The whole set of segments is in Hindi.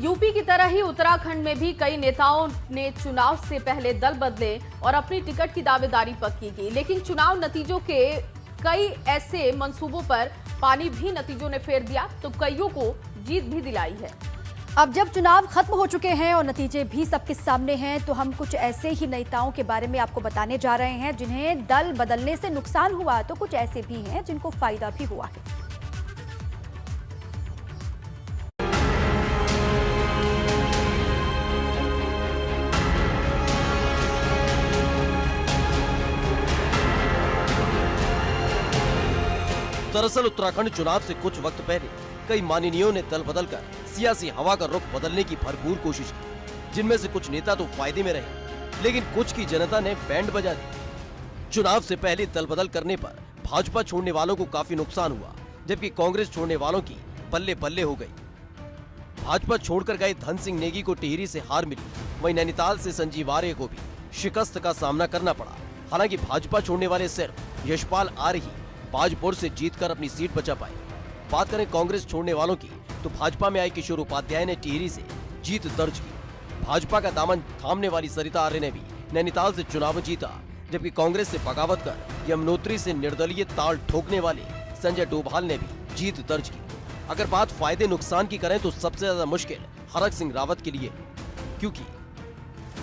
यूपी की तरह ही उत्तराखंड में भी कई नेताओं ने चुनाव से पहले दल बदले और अपनी टिकट की दावेदारी पक्की की, लेकिन चुनाव नतीजों के कई ऐसे मंसूबों पर पानी भी नतीजों ने फेर दिया तो कईयों को जीत भी दिलाई है। अब जब चुनाव खत्म हो चुके हैं और नतीजे भी सबके सामने हैं, तो हम कुछ ऐसे ही नेताओं के बारे में आपको बताने जा रहे हैं जिन्हें दल बदलने से नुकसान हुआ, तो कुछ ऐसे भी हैं जिनको फायदा भी हुआ है। दरअसल उत्तराखंड चुनाव से कुछ वक्त पहले कई माननीयों ने दल बदलकर सियासी हवा का रुख बदलने की भरपूर कोशिश की, जिनमें से कुछ नेता तो फायदे में रहे, लेकिन कुछ की जनता ने बैंड बजा दी। चुनाव से पहले दल बदल करने पर भाजपा छोड़ने वालों को काफी नुकसान हुआ, जबकि कांग्रेस छोड़ने वालों की बल्ले बल्ले हो गई। भाजपा छोड़कर गए धन सिंह नेगी को टिहरी से हार मिली, वहीं नैनीताल से संजीव आर्य को भी शिकस्त का सामना करना पड़ा। हालांकि भाजपा छोड़ने वाले सिर्फ यशपाल आर्य ही बाजपुर से जीतकर अपनी सीट बचा पाए। बात करें कांग्रेस छोड़ने वालों की, तो भाजपा में आए किशोर उपाध्याय ने टिहरी से जीत दर्ज की। भाजपा का दामन थामने वाली सरिता आर्य ने भी नैनीताल से चुनाव जीता, जबकि कांग्रेस से बगावत कर यमुनोत्री से निर्दलीय ताल ठोकने वाले संजय डोभाल ने भी जीत दर्ज की। अगर बात फायदे नुकसान की करें तो सबसे ज्यादा मुश्किल हरक सिंह रावत के लिए, क्योंकि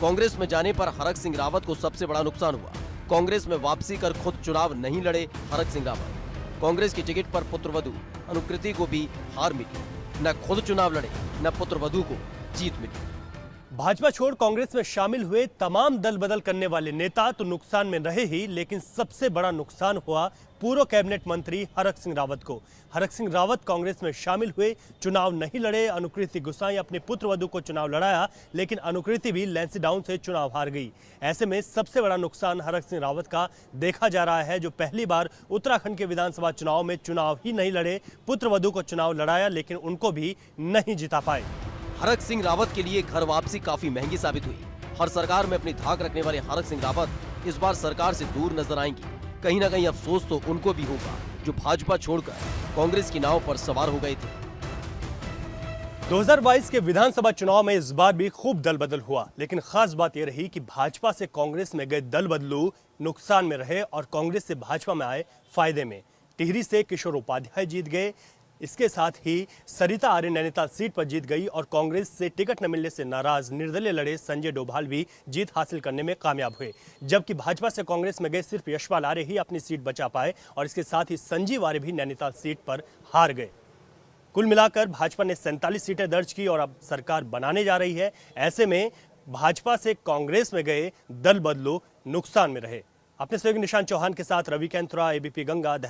कांग्रेस में जाने पर हरक सिंह रावत को सबसे बड़ा नुकसान हुआ। कांग्रेस में वापसी कर खुद चुनाव नहीं लड़े हरक सिंह रावत। कांग्रेस की टिकट पर पुत्रवधू अनुकृति को भी हार मिली, न खुद चुनाव लड़े न पुत्रवधू को जीत मिली। भाजपा छोड़ कांग्रेस में शामिल हुए तमाम दल बदल करने वाले नेता तो नुकसान में रहे ही, लेकिन सबसे बड़ा नुकसान हुआ पूर्व कैबिनेट मंत्री हरक सिंह रावत को। हरक सिंह रावत कांग्रेस में शामिल हुए, चुनाव नहीं लड़े। अनुकृति गुसाई अपने पुत्रवधू को चुनाव लड़ाया, लेकिन अनुकृति भी लैंसडाउन से चुनाव हार गई। ऐसे में सबसे बड़ा नुकसान हरक सिंह रावत का देखा जा रहा है, जो पहली बार उत्तराखंड के विधानसभा चुनाव में चुनाव ही नहीं लड़े, पुत्रवधू को चुनाव लड़ाया, लेकिन उनको भी नहीं जिता पाए। हरक सिंह रावत के लिए घर वापसी काफी महंगी साबित हुई। हर सरकार में अपनी धाक रखने वाले हरक सिंह रावत इस बार सरकार से दूर नजर आएंगे। कहीं न कहीं अफसोस तो उनको भी होगा जो भाजपा छोड़कर कांग्रेस की नाव पर सवार हो गए थे। 2022 के विधानसभा चुनाव में इस बार भी खूब दल बदल हुआ, लेकिन खास बात यह रही कि भाजपा से कांग्रेस में गए दल बदलू नुकसान में रहे और कांग्रेस से भाजपा में आए फायदे में। टिहरी से किशोर उपाध्याय जीत गए, इसके साथ ही सरिता आर्य नैनीताल सीट पर जीत गई और कांग्रेस से टिकट न मिलने से नाराज निर्दलीय लड़े संजय डोभाल भी जीत हासिल करने में कामयाब हुए, जबकि भाजपा से कांग्रेस में गए सिर्फ यशपाल आर्य ही अपनी सीट बचा पाए और इसके साथ ही संजीव आर्य भी नैनीताल सीट पर हार गए। कुल मिलाकर भाजपा ने 47 सीटें दर्ज की और अब सरकार बनाने जा रही है। ऐसे में भाजपा से कांग्रेस में गए दल बदलू नुकसान में रहे। अपने सहयोगी निशांत चौहान के साथ रवि कैंथुरा, एबीपी गंगा, देहरादून।